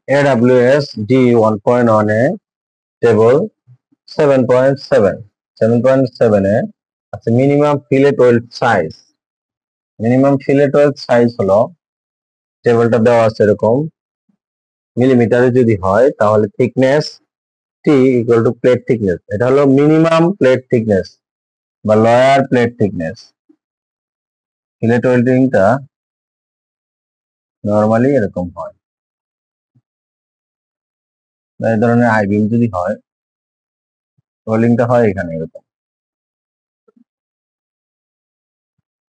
AWS D1.1 a table 7.7 7.7 এ আচ্ছা minimum fillet weld size হলো টেবলটা দেওয়া আছে এরকম মিলিমিটারে যদি হয় তাহলে thickness T equal to plate thickness, এটা হলো মিনিমাম প্লেট থিকনেস বা লয়ার প্লেট থিকনেস। ফিলেট ওয়েল্ডিংটা নরমালি এরকম হয়, এই ধরনের আই বিম যদি হয় ওয়েল্ডিংটা হয় এখানে এরকম।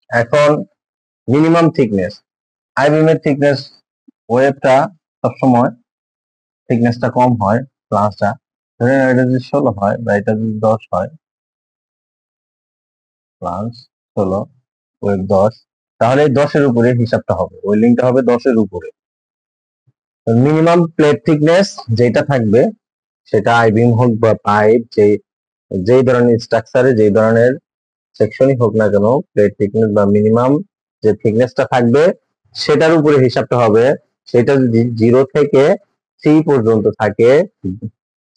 এখন মিনিমাম থিকনেস, আই বিমের থিকনেস ওয়েবটা সবসময় থিকনেসটা কম হয়, প্লাসটা ধরে নাও এটা যদি 16 হয় বা এটা যদি 10 হয়, প্লাস 16 ওয়েব 10, তাহলে 10-এর উপরে হিসাবটা হবে, ওয়েল্ডিংটা হবে 10-এর উপরে। মিনিমাম প্লেট থিকনেস যেটা থাকবে সেটা আই বিম হোক বা পাইপ, যেই ধরনের স্ট্রাকচারে যেই ধরনের সেকশনই হোক না কেন, প্লেট থিকনেস বা মিনিমাম যে থিকনেসটা থাকবে সেটার উপরে হিসাবটা হবে। সেটা যদি 0 থেকে 3 পর্যন্ত থাকে,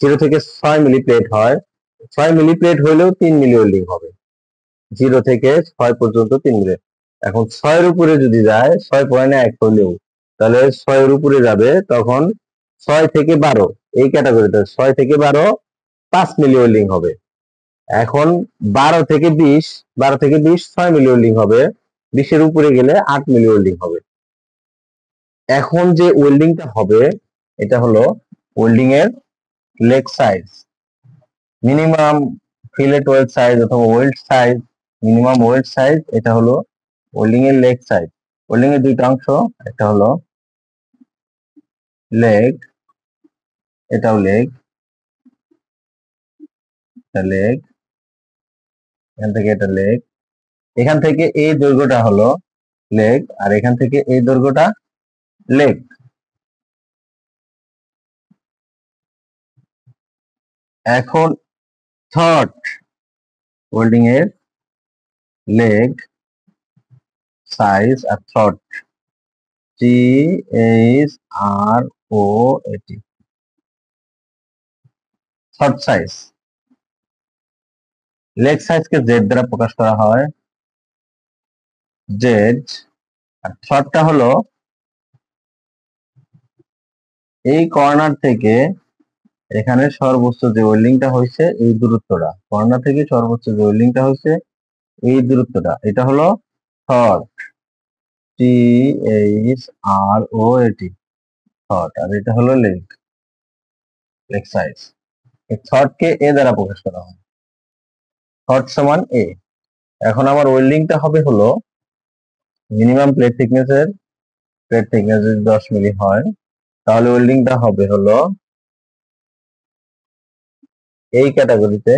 0 থেকে 6 মিলি প্লেট হয়, 6 মিলি প্লেট হলেও 3 মিলি ওয়েল্ডিং হবে, 0 থেকে 6 পর্যন্ত 3 মিলি। এখন 6 এর উপরে যদি যায়, 6.1 হলেও, তাহলে 6 এর উপরে যাবে তখন 6 থেকে 12 এই ক্যাটাগরিতে 6 থেকে 12 5 মিলি ওয়েল্ডিং হবে। এখন 12 থেকে 20 6 মিলি ওয়েল্ডিং হবে, 20 এর উপরে গেলে 8 মিলি ওয়েল্ডিং হবে। এখন যে ওয়েল্ডিংটা হবে এটা হলো ওয়েল্ডিং এর leg size, minimum fillet weld size অথবা weld size, minimum weld size, এটা হলো ওয়েল্ডিং এর লেগ সাইজ। ওয়েল্ডিং এর দুইটা অংশ, একটা হলো লেগ, এটাও লেগ, এটা লেগ, এখান থেকে এটা লেগ, এখান থেকে এই দৈর্ঘ্যটা হলো লেগ আর এখান থেকে এই দৈর্ঘ্যটা লেগ। এখন থ্রট, ওয়েল্ডিং এর লেগ সাইজ আর throat, THROT, throat size. Leg সাইজকে জেড দ্বারা প্রকাশ করা হয়, জেড। আর থ্রটটা হলো এই কর্নার থেকে এখানে সর্বোচ্চ যে ওয়েল্ডিংটা হয়েছে এই দূরত্বটা, কর্নার থেকে সর্বোচ্চ যে ওয়েল্ডিংটা হয়েছে এই দূরত্বটা, এটা হলো থ্রট, THROT, থ্রট। আর এটা হলো লেগ, লেগ সাইজ। এই থ্রটকে এ দ্বারা প্রকাশ করা হয়, থ্রট সমান এ। এখন আমার ওয়েল্ডিংটা হবে হলো মিনিমাম প্লেট থিকনেস যদি 10 মিলি হয় তাহলে ওয়েল্ডিংটা হবে হলো এই ক্যাটাগরিতে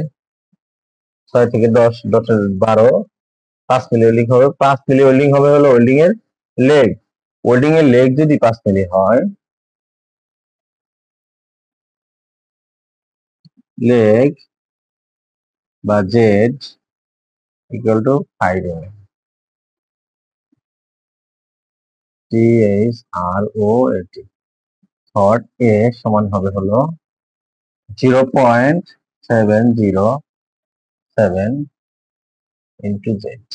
6 থেকে 10, 10 12, 5 মিলি ওয়েল্ডিং হবে। 5 মিলি ওয়েল্ডিং হবে হলো ওয়েল্ডিং এর লেগ। ওয়েল্ডিং এর লেগ যদি 5 মিলি হয়, লেগ বা Z equal to 5 mm, THROT। Throat A সমান হবে হলো 0.707 ইন্টু জেড।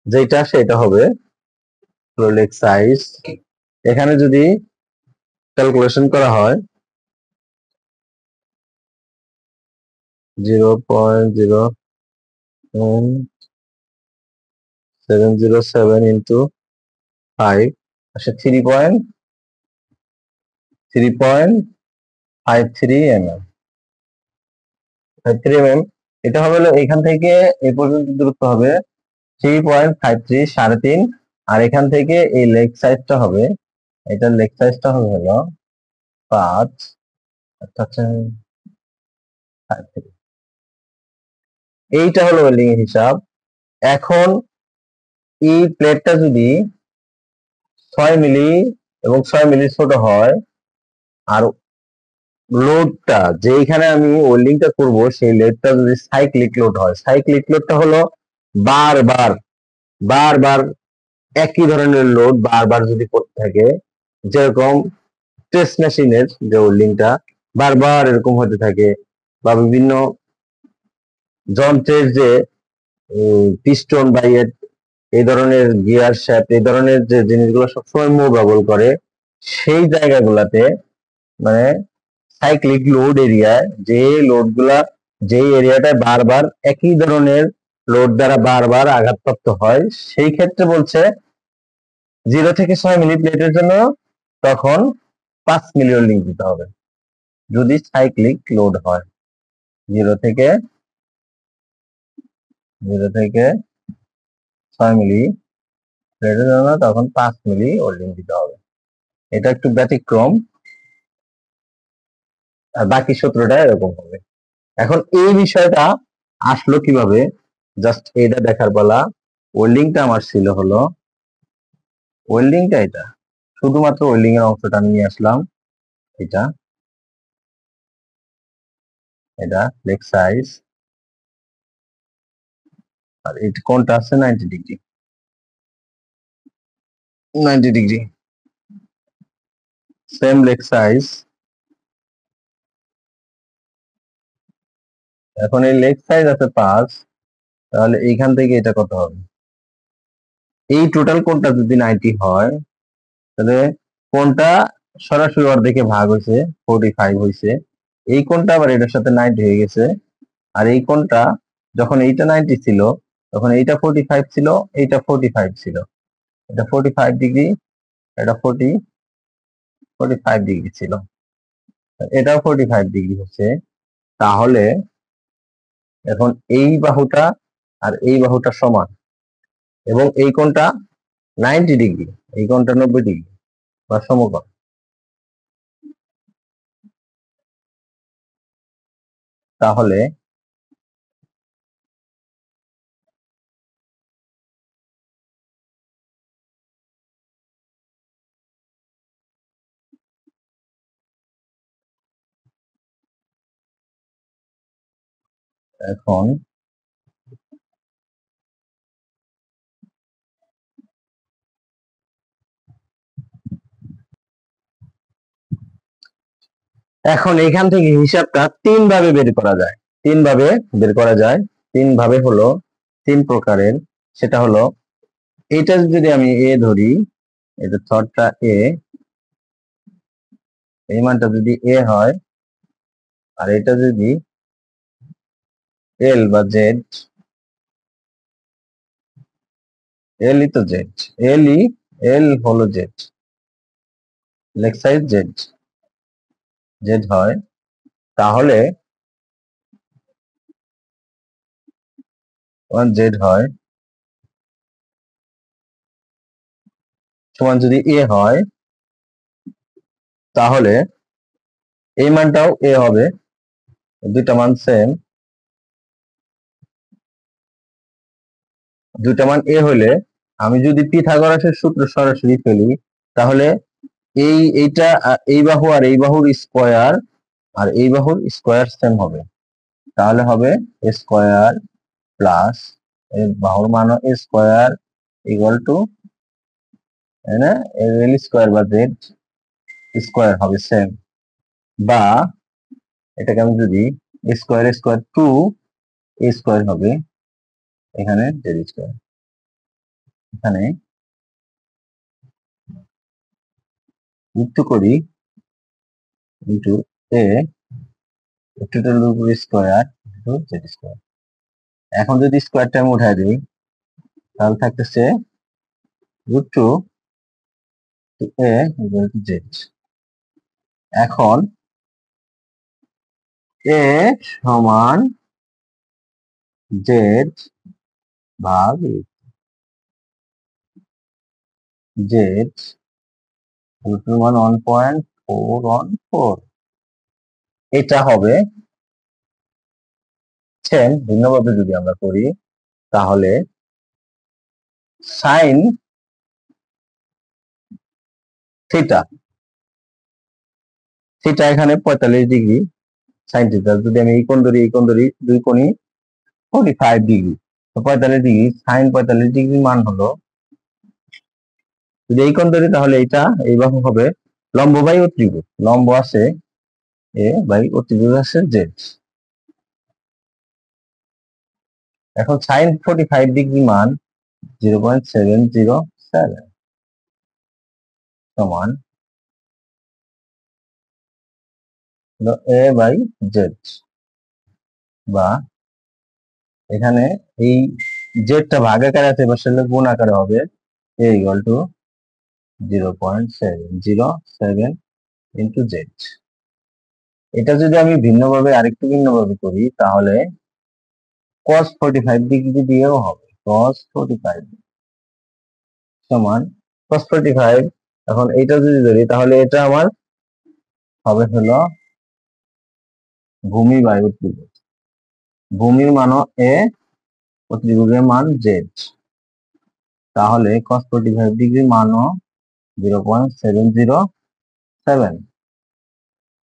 যেটা সেটা হবে লেগ সাইজ। এখানে যদি ক্যালকুলেশন করা হয় 0.0707 ইন্টু 5 আসে 3.53 mm, 53 mm। এটা হবে হলো এখান থেকে এই পর্যন্ত দূরত্ব হবে 3.53, 3.5। আর এখান থেকে এই লেগ সাইজটা হবে, এটার লেগ সাইজটা হবে হলো 5, অর্থাৎ 53। এইটা হলো ওয়েল্ডিং এর হিসাব। এখন এই প্লেটটা যদি 6 মিলি এবং 6 মিলি ছোট হয় আর লোডটা যেখানে আমি ওয়েল্ডিংটা করব সেই লোডটা যদি সাইক্লিক লোড হয়, সাইক্লিক লোডটা হলো বারবার বারবার একই ধরনের লোড বারবার যদি করতে থাকে, যেরকম টেস্ট মেশিনের যে ওয়েল্ডিংটা বারবার এরকম হতে থাকে, বা বিভিন্ন যন্ত্রের যে পিস্টন বা এই ধরনের গিয়ার শ্যাফট এই ধরনের যে জিনিসগুলো সবসময় মুভেবল করে, সেই জায়গাগুলাতে মানে সাইক্লিক লোড এরিয়ায় যে লোডগুলা যেই এরিয়াটায় বারবার একই ধরনের লোড দ্বারা বারবার আঘাতপ্রাপ্ত হয়, সেই ক্ষেত্রে বলছে 0 থেকে 6 মিলি প্লেটের জন্য তখন 5 মিলি ওয়েল্ডিং দিতে হবে যদি সাইক্লিক লোড হয়। 0 থেকে 6 মিলি প্লেটের জন্য তখন 5 মিলি ওয়েল্ডিং দিতে হবে। এটা একটু ব্যতিক্রম, আর বাকি সূত্রটা এরকম হবে। এখন এই বিষয়টা আসলো কিভাবে, জাস্ট এটা দেখার পালা। ওয়েল্ডিংটা আমার ছিল হলো ওয়েল্ডিংটা এটা, শুধুমাত্র ওয়েল্ডিং এর অংশটা আমি নিয়ে আসলাম। এটা এটা লেগ সাইজ, আর এটা কোনটা আছে 90 degree, 90 degree same leg size. এখন এই লেগ সাইজ আছে 5, তাহলে এইখান থেকে এটা কত হবে? এই টোটাল কোনটা যদি 90 হয়, তাহলে কোনটা সরাসরি অর্ধেকে ভাগ হয়েছে 45 হয়েছে, এই কোনটা আবার এটার সাথে 90 হয়ে গেছে, আর এই কোনটা যখন এইটা 90 ছিল তখন এইটা 45 ছিল, এইটা 45 ছিল, এটা 45 ডিগ্রি, এটা 45 ডিগ্রি ছিল, এটাও 45 ডিগ্রি হচ্ছে। তাহলে এখন এই বাহুটা আর এই বাহুটা সমান, এবং এই কোণটা 90 ডিগ্রি, এই কোণটা 90 ডিগ্রি বা সমকোণ। তাহলে এখন এখন এখান থেকে হিসাবটা 3 ভাবে বের করা যায়। 3 ভাবে বের করা যায়। 3 ভাবে হলো 3 প্রকারের। সেটা হলো, এটা যদি আমি এ ধরি, এটা থটটা এ, এই মানটা যদি এ হয়, আর এটা যদি এল বা জেড, এলই তো জেড, এল হলো Z, leg size Z, Z হয়, তাহলে জেড হয় সমান যদি এ হয়, তাহলে এই মানটাও এ হবে, দুইটা মান সেম। দুইটা মান এ হলে আমি যদি পিথাগোরাসের সূত্র সরাসরি ফেলি, তাহলে এইটা এই বাহু আর এই বাহুর স্কয়ার আর এই বাহুর স্কয়ার সেম হবে, তাহলে হবে স্কয়ার প্লাস এই বাহুর মান A square equal to L square বা জেড স্কয়ার হবে সেম। বা এটাকে আমি যদি square square two A square হবে, এখানে জেড স্কয়ার, এখানে যুক্ত করি ইন্টু এ টোটাল উপর স্কয়ার ইন্টু জেড স্কয়ার। এখন যদি স্কয়ারটা আমি উঠাই দিই, তাহলে থাকতেছে root two A equal to Z. এখন এ সমান জেড ভাগ জেড, রুট মান 1.414, এটা হবে সেম। ভিন্নভাবে যদি আমরা করি, তাহলে সাইন থিটা, থিটা এখানে 45 ডিগ্রি, সাইন থিটা যদি আমি এই কোণ ধরি, এই কোণ ধরি, দুই কোণই 45 ডিগ্রি, তো 45 ডিগ্রি, সাইন 45 ডিগ্রি মান হলো, যদি এই কোণ ধরি তাহলে এটা এইভাবে হবে লম্ব বাই অতিভুজ, লম্ব আছে এ বাই অতিভুজ আছে জেড। এখন সাইন 45 ডিগ্রি মান 0.707 সমান এ বাই জেড, বা এখানে এই জেডটা ভাগাকারে আছে, এবার সেটা গুণ আকারে হবে এ ইকুয়াল টু 0.707 ইন্টু জেড। এটা যদি আমি ভিন্নভাবে আরেকটু ভিন্নভাবে করি তাহলে cos 45 ডিগ্রি দিয়েও হবে, cos 45 সমান cos 45। এখন এইটা যদি ধরি তাহলে এটা আমার হবে হলো ভূমি বাই অতিভুজ, ভূমির মানও এ, অতিভুজের মান জেড, তাহলে cos 45 ডিগ্রি মানও 0.707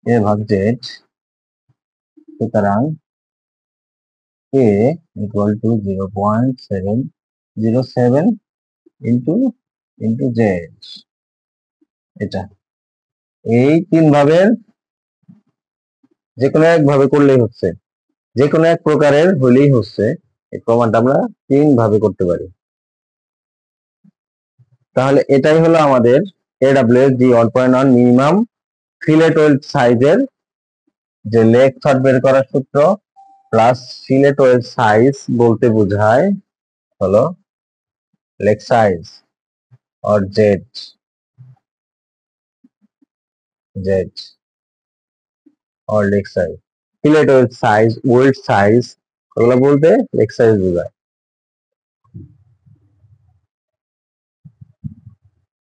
এ ভাগ জেড। সুতরাং A equal to 0.707 into into Z. এটা এই তিন ভাবের যে কোনো এক ভাবে করলেই হচ্ছে, যে কোনো এক প্রকারের হলেই হচ্ছে। এই প্রমাণটা আমরা তিন ভাবে করতে পারি। তাহলে এটাই হলো আমাদের AWSD 1.1 মিনিমাম ফিলেট ওয়েল্ড সাইজের যে লেগ থ্রড বের করার সূত্র প্লাস ফিলেট ওয়েল্ড সাইজ বলতে বোঝায় হলো leg size or Z, Z or leg size. Fillet weld size, weld size, ওগুলো বলতে লেগ সাইজ বোঝায়।